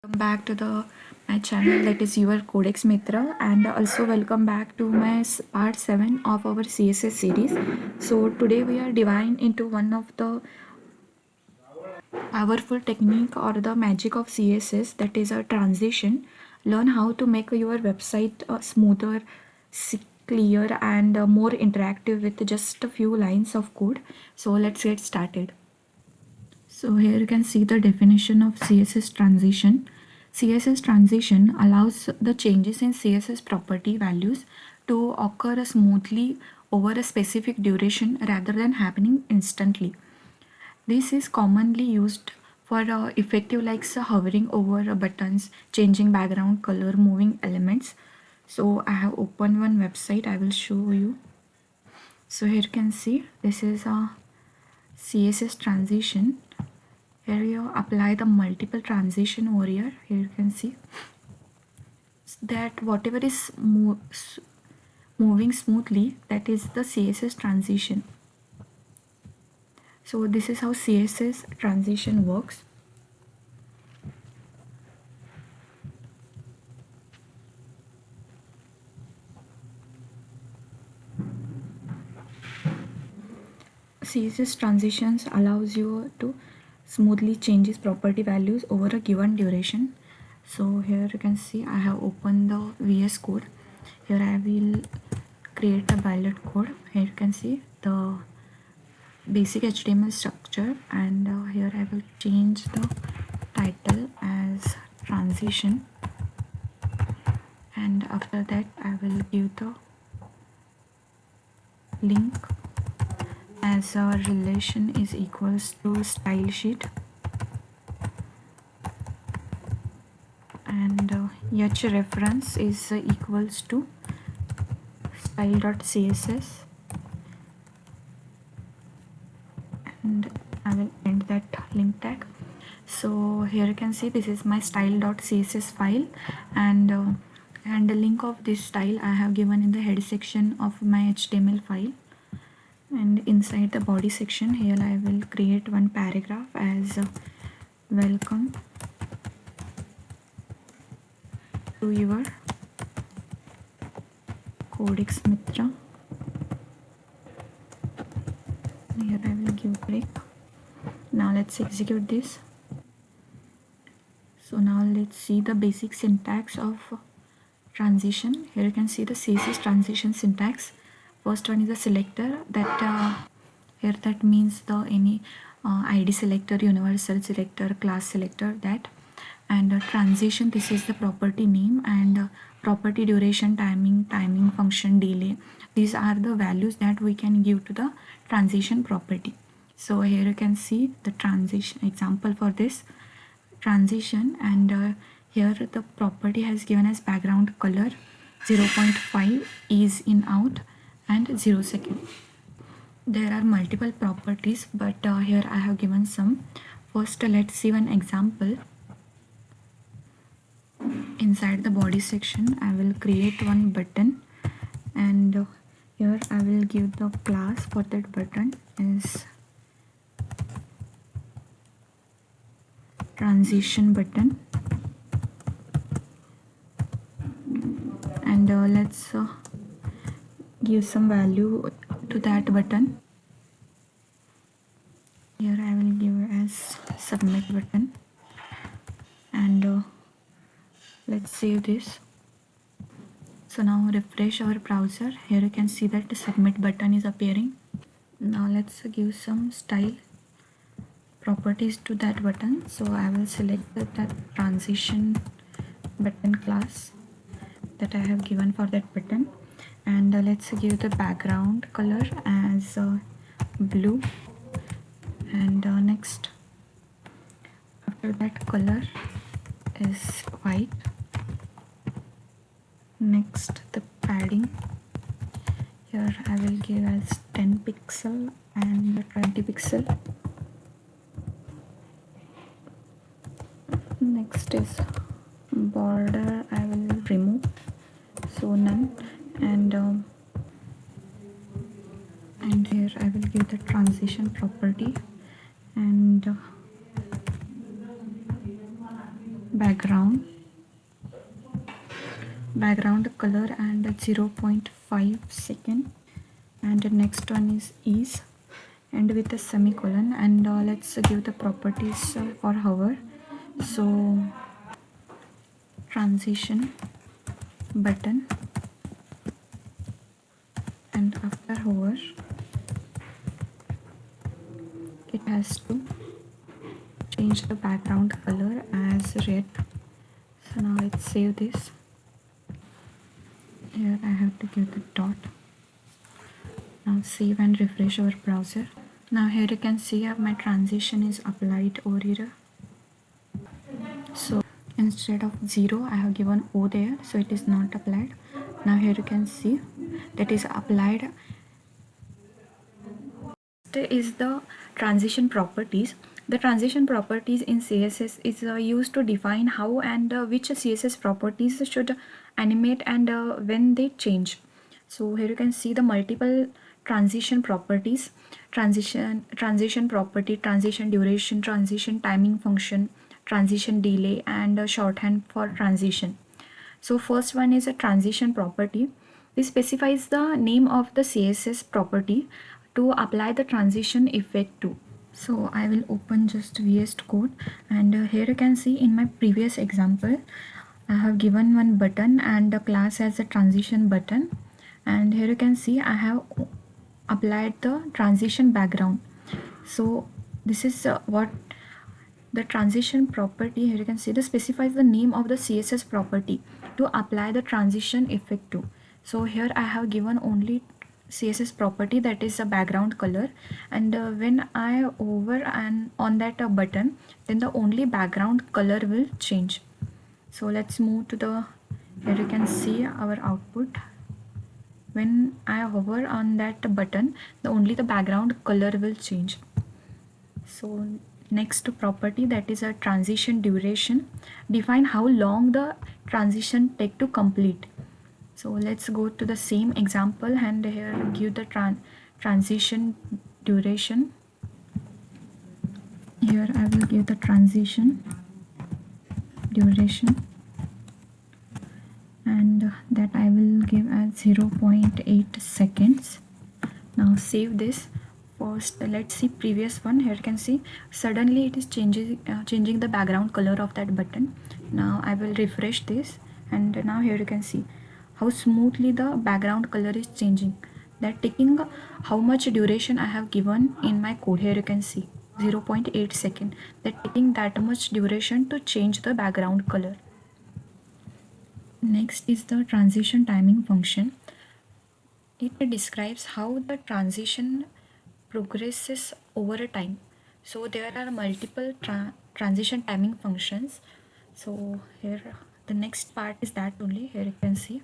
Welcome back to the my channel, that is your Codex Mitra, and also welcome back to my part 7 of our CSS series. So today we are diving into one of the powerful technique or the magic of CSS, that is a transition. Learn how to make your website smoother, clear, and more interactive with just a few lines of code. So let's get started. So here you can see the definition of CSS transition. CSS transition allows the changes in CSS property values to occur smoothly over a specific duration rather than happening instantly. This is commonly used for effective like hovering over buttons, changing background color, moving elements. So I have opened one website, I will show you. So here you can see this is a CSS transition. Here you apply the multiple transition over here. Here you can see that whatever is moving smoothly, that is the CSS transition. So this is how CSS transition works. CSS transitions allows you to smoothly changes property values over a given duration. So here you can see I have opened the VS Code. Here I will create a bullet code. Here you can see the basic HTML structure, and here I will change the title as transition, and after that I will give the link as our relation is equals to style sheet, and h reference is equals to style.css, and I will end that link tag. So here you can see this is my style.css file, and the link of this style I have given in the head section of my HTML file, and inside the body section here I will create one paragraph as welcome to your Codex Mitra. Here I will give break. Now let's execute this. So now let's see the basic syntax of transition. Here you can see the CSS transition syntax. First one is a selector, that here that means the any ID selector, universal selector, class selector, that, and transition, this is the property name, and property duration, timing function, delay, these are the values that we can give to the transition property. So here you can see the transition example for this transition, and here the property has given as background color 0.5 is in out and 0 second. There are multiple properties, but here I have given some. First let's see one example. Inside the body section I will create one button, and here I will give the class for that button is transition button, and let's give some value to that button. Here I will give as submit button, and let's save this. So now refresh our browser. Here you can see that the submit button is appearing. Now let's give some style properties to that button. So I will select that transition button class that I have given for that button, and let's give the background color as blue, and next after that color is white. Next the padding, here I will give as 10 pixel and 20 pixel. Next is border, I will remove, so none, and here I will give the transition property, and background color and 0.5 second, and the next one is ease and with a semicolon, and let's give the properties for hover. So transition button, and after hover it has to change the background color as red. So now let's save this. Here I have to give the dot. Now save and refresh our browser. Now here you can see my transition is applied over here. So instead of 0 I have given O there, so it is not applied. Now here you can see that is applied. Is the transition properties. The transition properties in CSS is used to define how and which CSS properties should animate and when they change. So here you can see the multiple transition properties: transition property, transition duration, transition timing function, transition delay, and shorthand for transition. So first one is a transition property. This specifies the name of the CSS property to apply the transition effect to. So I will open just VS Code, and here you can see in my previous example I have given one button and the class as a transition button, and here you can see I have applied the transition background. So this is what the transition property. Here you can see this specifies the name of the CSS property to apply the transition effect to. So here I have given only CSS property, that is a background color, and when I over and on that button, then the only background color will change. So let's move to the, here you can see our output. When I hover on that button, the only the background color will change. So next property, that is a transition duration, define how long the transition take to complete. So let's go to the same example, and here give the transition duration. Here I will give the transition duration, and that I will give as 0.8 seconds. Now save this. First let's see previous one. Here you can see suddenly it is changing the background color of that button. Now I will refresh this, and now here you can see how smoothly the background color is changing. That taking how much duration I have given in my code. Here you can see 0.8 second, that taking that much duration to change the background color. Next is the transition timing function. It describes how the transition progresses over a time. So there are multiple transition timing functions. So here the next part is that only. Here you can see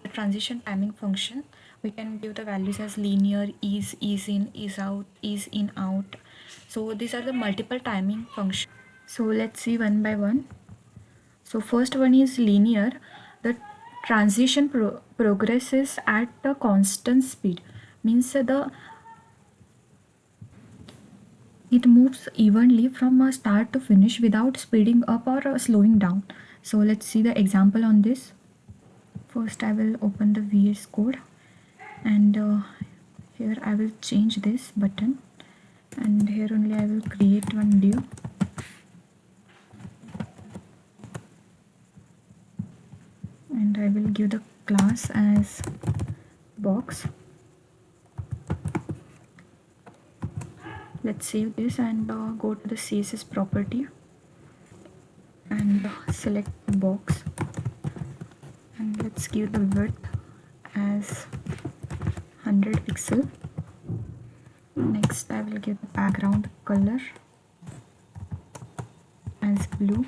the transition timing function. We can give the values as linear, ease in, ease out, ease in, out. So these are the multiple timing functions. So let's see one by one. So first one is linear. The transition progresses at a constant speed, means it moves evenly from a start to finish without speeding up or slowing down. So let's see the example on this. First I will open the VS Code, and here I will change this button, and here only I will create one div, and I will give the class as box. Let's save this and go to the CSS property and select box, and let's give the width as 100 pixel. Next I will give the background color as blue.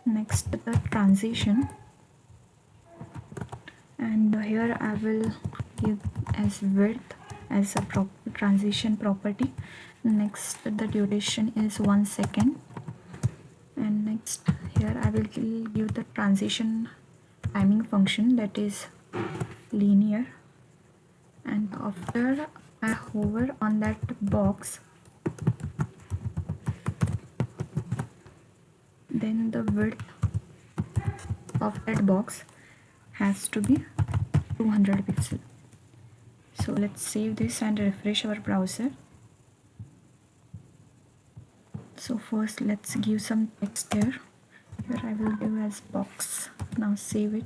Next the transition, and here I will give as width as a transition property. Next the duration is 1 second, and next here I will give the transition timing function, that is linear, and after I hover on that box, then the width of that box has to be 200 pixel. So let's save this and refresh our browser. So first let's give some text here. Here I will give as box. Now save it.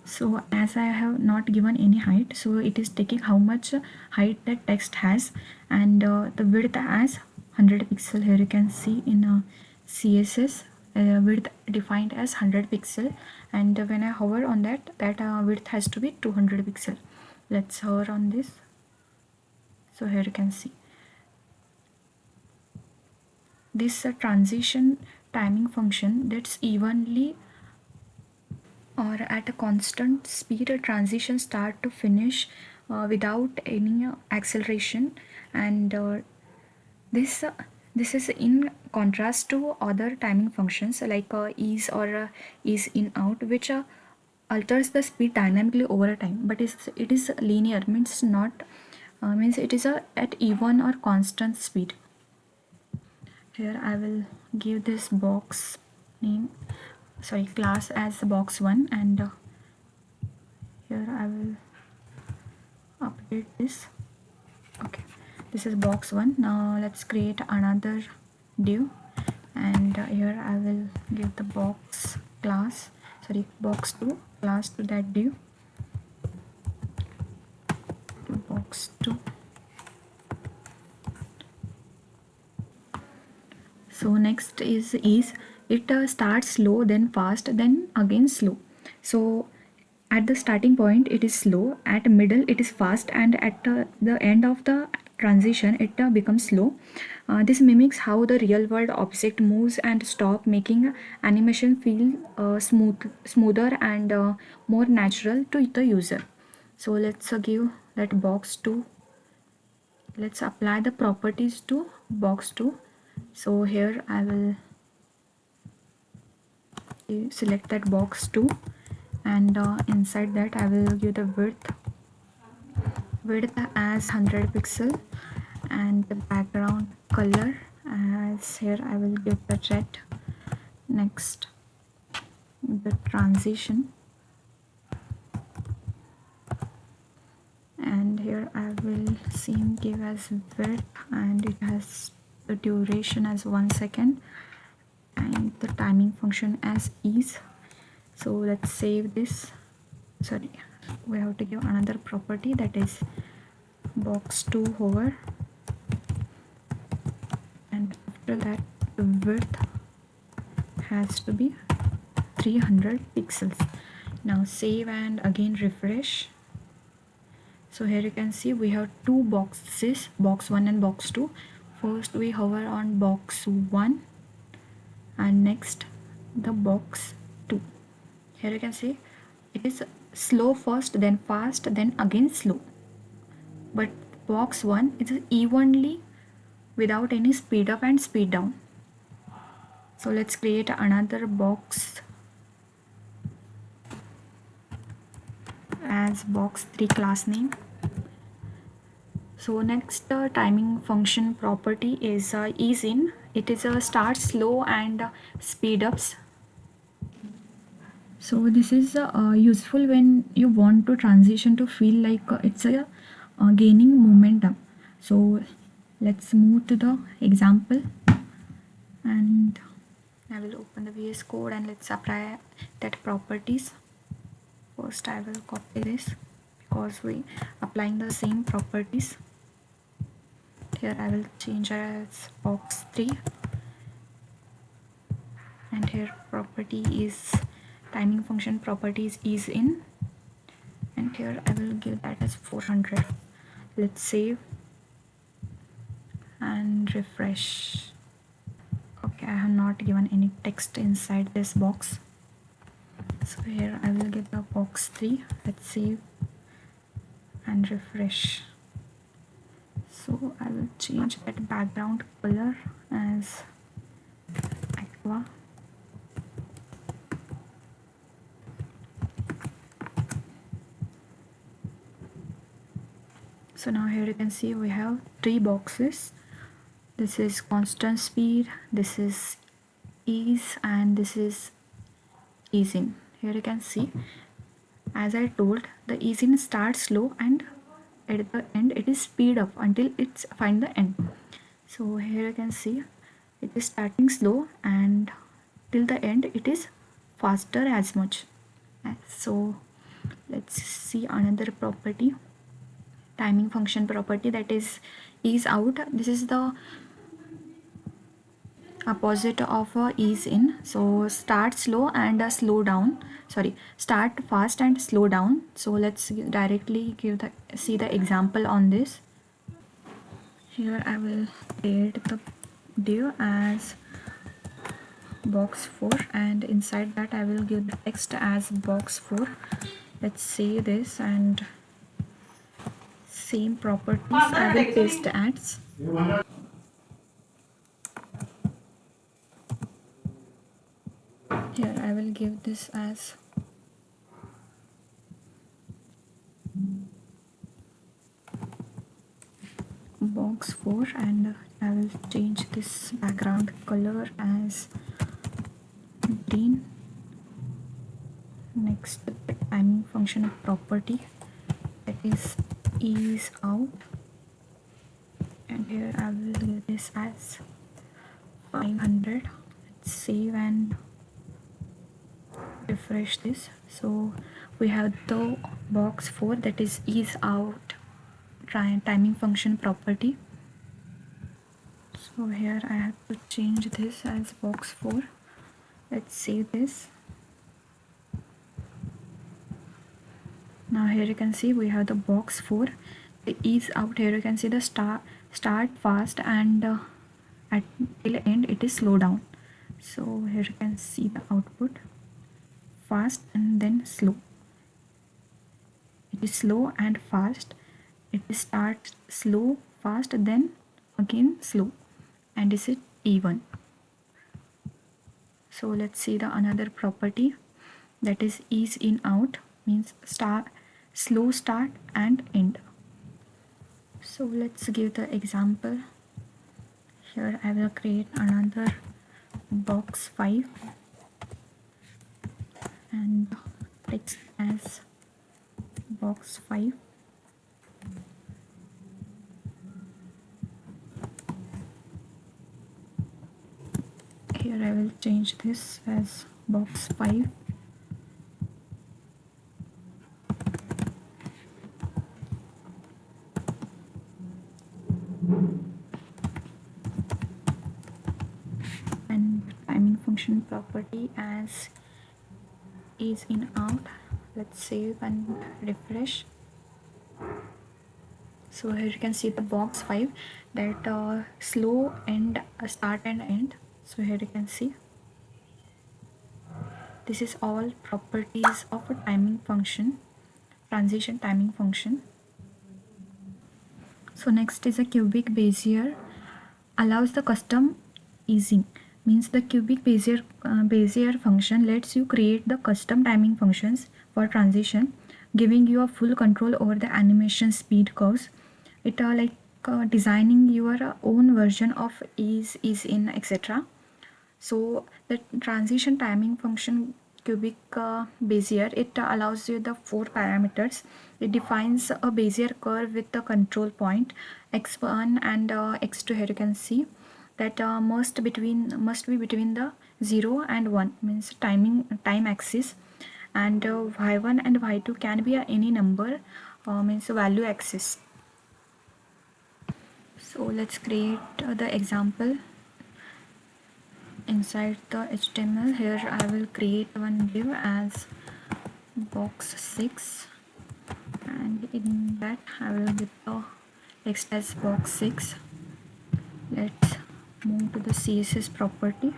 So as I have not given any height, so it is taking how much height that text has, and the width as 100 pixel. Here you can see in CSS width defined as 100 pixel, and when I hover on that width has to be 200 pixel. Let's hover on this. So here you can see this transition timing function that's evenly or at a constant speed a transition start to finish without any acceleration, and this this is in contrast to other timing functions like ease or ease in out, which alters the speed dynamically over a time, but it is linear, means not means it is at even or constant speed. Here I will give this box name, sorry, class as box1, and here I will update this. Okay, this is box1. Now let's create another div, and here I will give the box class, sorry, box2 class to that div, box2. So next is ease. It starts slow, then fast, then again slow. So at the starting point it is slow, at middle it is fast, and at the end of the transition it becomes slow. This mimics how the real world object moves and stop, making animation feel smoother and more natural to the user. So let's give that box 2, let's apply the properties to box 2. So here I will select that box 2, and inside that I will give the width as 100 pixel, and the background color as, here I will give the red. Next, the transition, and here I will same give as width, and it has the duration as 1 second, and the timing function as ease. So let's save this. Sorry, we have to give another property, that is box2 hover, and after that the width has to be 300 pixels. Now save and again refresh. So here you can see we have two boxes, box 1 and box 2. First we hover on box 1, and next the box 2. Here you can see it is slow first, then fast, then again slow, but box 1 is evenly without any speed up and speed down. So let's create another box as box 3 class name. So next timing function property is ease in. It is a start slow and speed ups. So this is useful when you want to transition to feel like it's a gaining momentum. So let's move to the example, and I will open the VS Code and let's apply that properties. First I will copy this because we applying the same properties. Here I will change as box 3, and here property is timing function properties is in, and here I will give that as 400. Let's save and refresh. Okay, I have not given any text inside this box. So here I will give the box 3. Let's save and refresh. So I will change that background color as aqua. So now here you can see we have 3 boxes. This is constant speed, this is ease, and this is ease in. Here you can see, as I told, the ease in starts slow and at the end it is speed up until it's find the end. So here you can see it is starting slow and till the end it is faster as much. So let's see another property, timing function property, that is ease out. This is the opposite of ease in. So start slow and slow down, sorry, start fast and slow down. So let's directly see the example on this. Here I will create the div as box 4, and inside that I will give the text as box 4. Let's save this, and same properties I will paste ads. Here I will give this as box 4, and I will change this background color as green. Next, the timing function property, that is ease out, and here I will give this as 500. Let's save and refresh this. So we have the box 4, that is ease out timing function property. So here I have to change this as box 4. Let's save this. Now here you can see we have the box 4, the ease out. Here you can see the start fast and at till end it is slow down. So here you can see the output, fast and then slow. It is slow and fast. It starts slow, fast, then again slow, and is it even. So let's see the another property, that is ease in out, means slow start and end. So let's give the example. Here I will create another box 5 and text as box 5. Here I will change this as box 5. And timing function property as is in out. Let's save and refresh. So here you can see the box 5, that slow and start and end. So here you can see this is all properties of a timing function, transition timing function. So next is a cubic Bezier, allows the custom easing, means the cubic Bezier function lets you create the custom timing functions for transition, giving you a full control over the animation speed curves. It like designing your own version of ease in, etc. So the transition timing function cubic Bezier, it allows you the 4 parameters. It defines a Bezier curve with the control point x1 and x2. Here you can see that must be between the 0 and 1, means time axis, and y1 and y2 can be any number, means value axis. So let's create the example. Inside the HTML, here I will create one div as box 6, and in that I will give the text as box 6. Let's move to the CSS property,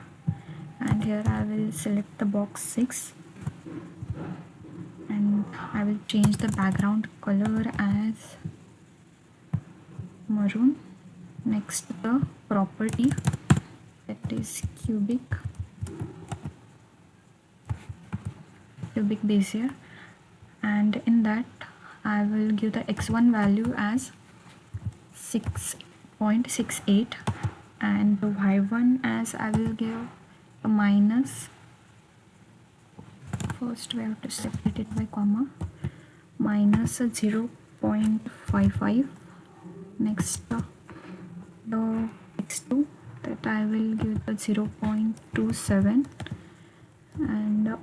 and here I will select the box 6 and I will change the background color as maroon. Next, the property, that is cubic Bezier, and in that I will give the x1 value as 6.68 and the y1 as I will give a minus. First we have to separate it by comma, minus 0.55. Next the x2 that I will give the 0.27 and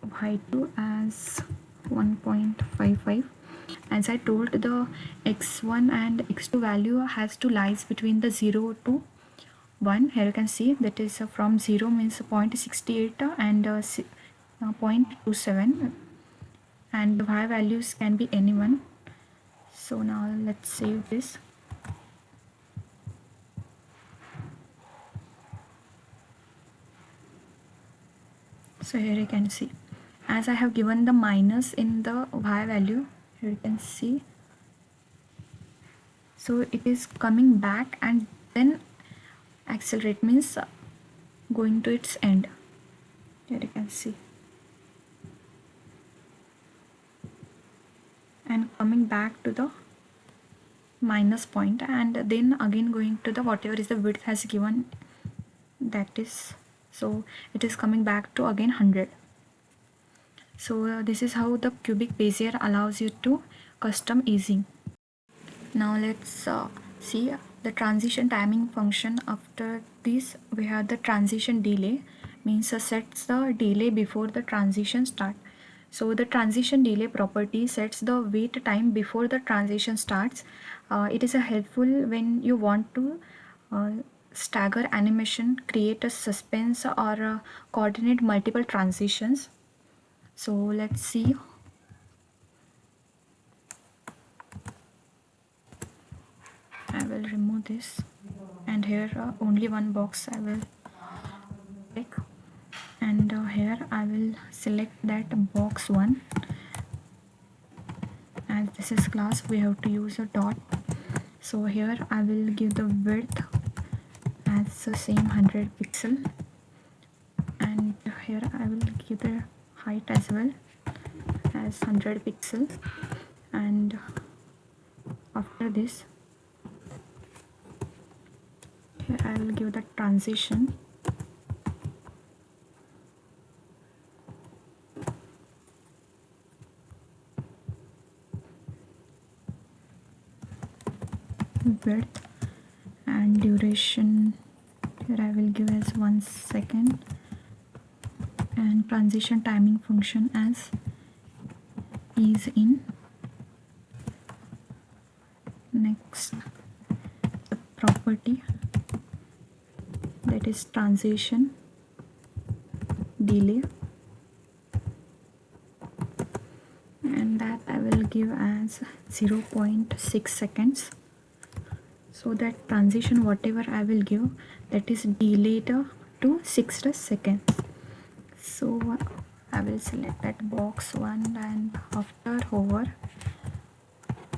y2 as 1.55. As I told, the x1 and x2 value has to lies between the 0 to 1. Here you can see that is from 0 means 0.68 and 0.27, and the y values can be anyone. So now let's save this. So here you can see, as I have given the minus in the y value, here you can see, so it is coming back and then accelerate means going to its end. Here you can see, and coming back to the minus point and then again going to the whatever is the width has given, that is, so it is coming back to again 100. So this is how the cubic Bezier allows you to custom easing. Now let's see the transition timing function. After this we have the transition delay, means sets the delay before the transition start. So the transition delay property sets the wait time before the transition starts. It is helpful when you want to stagger animation, create a suspense, or coordinate multiple transitions. So let's see. I will remove this, and here only one box I will pick, and here I will select that box 1. As this is class, we have to use a dot. So here I will give the width as the same 100 pixel, and here I will give the height as well as 100 pixel. And after this, here I will give the transition. Width and duration, here I will give as 1 second, and transition timing function as ease in. Next, the property, that is transition delay, and that I will give as 0.6 seconds. So that transition whatever I will give, that is delayed to 6 seconds. So I will select that box 1, and after hover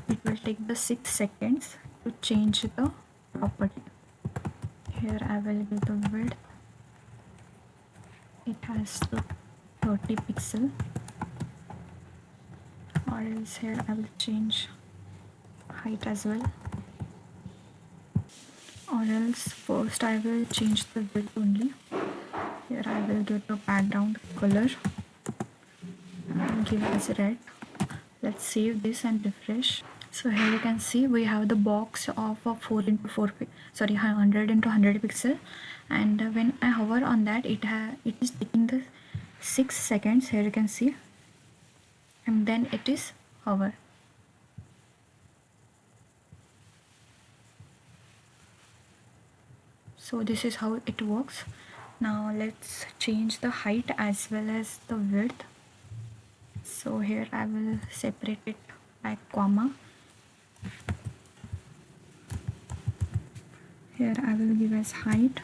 it will take the 6 seconds to change the property. Here I will give the width, it has to 30 pixel, or else here I will change height as well, or else first I will change the width only. Here I will give the background color, I will give as red. Let's save this and refresh. So here you can see we have the box of 4 into 4 sorry 100 into 100 pixel, and when I hover on that, it is taking the 6 seconds. Here you can see, and then it is hover. So this is how it works. Now let's change the height as well as the width. So here I will separate it by comma. Here I will give as height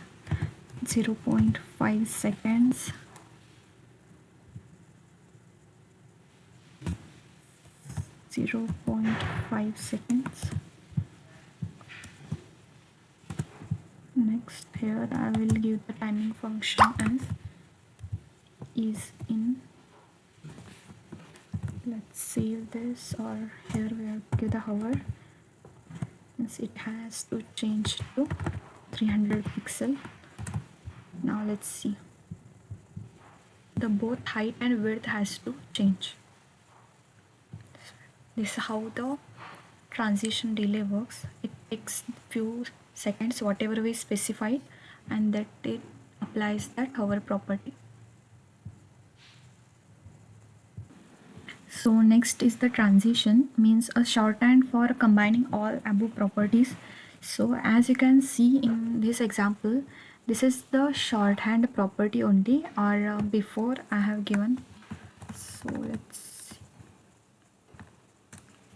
0.5 seconds, Next, here I will give the timing function as ease in. Let's save this, or here we have to give the hover, since it has to change to 300 pixel. Now let's see, the both height and width has to change. This is how the transition delay works. It takes few seconds whatever we specified, and that it applies that hover property. So next is the transition, means a shorthand for combining all above properties. So as you can see in this example, this is the shorthand property only, or before I have given. So let's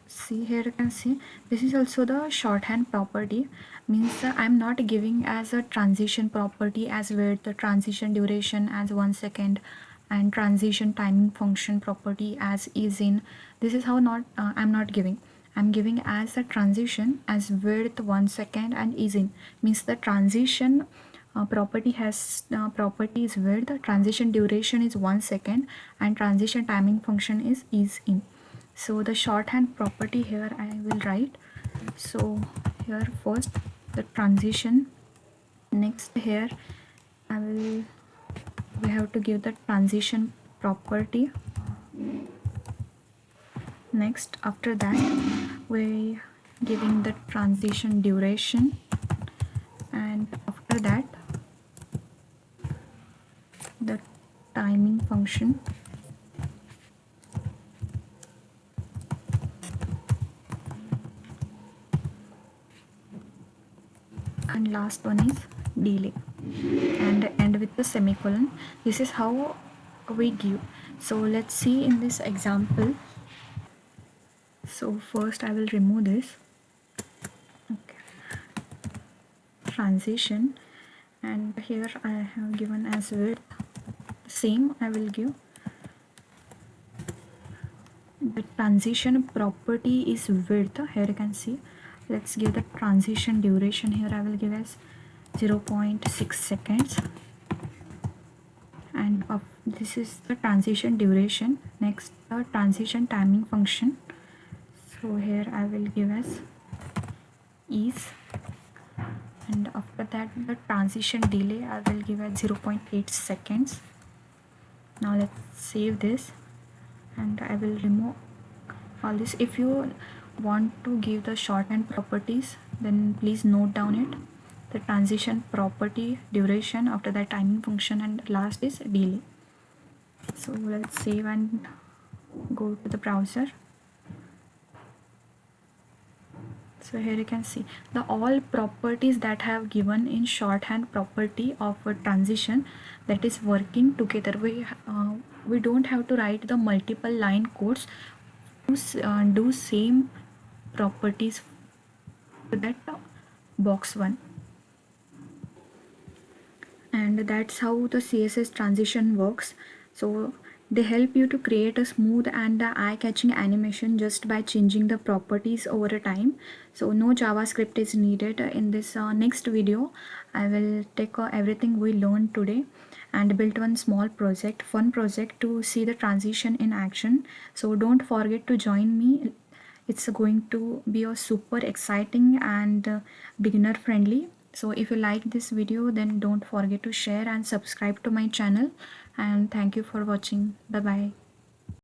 see, here you can see this is also the shorthand property, means I'm not giving as a transition property as width, the transition duration as 1 second, and transition timing function property as is in. This is how not I'm not giving. I'm giving as a transition as width 1 second and is in, means the transition property has property is width, transition duration is 1 second, and transition timing function is in. So the shorthand property here I will write. So here first the transition, next here we have to give the transition property. Next after that we giving the transition duration, and after that the timing function, and last one is delay, and end with the semicolon. This is how we give. So let's see in this example. So first I will remove this. Okay. Transition, and here I have given as width, same I will give. The transition property is width, here you can see. Let's give the transition duration, here I will give as 0.6 seconds, and this is the transition duration. Next the transition timing function, so here I will give as is, and after that the transition delay I will give as 0.8 seconds. Now let's save this, and I will remove all this. If you want to give the shorthand properties, then please note down it. The transition property, duration, after that timing function, and last is delay. So let's save and go to the browser. So here you can see the all properties that have given in shorthand property of a transition, that is working together. We don't have to write the multiple line codes to do same properties to that box one. And that's how the CSS transition works. So they help you to create a smooth and eye-catching animation just by changing the properties over a time. So no JavaScript is needed. In this next video I will take everything we learned today and build one small project, fun project, to see the transition in action. So don't forget to join me. It's going to be a super exciting and beginner friendly. So if you like this video, then don't forget to share and subscribe to my channel, and thank you for watching. Bye bye.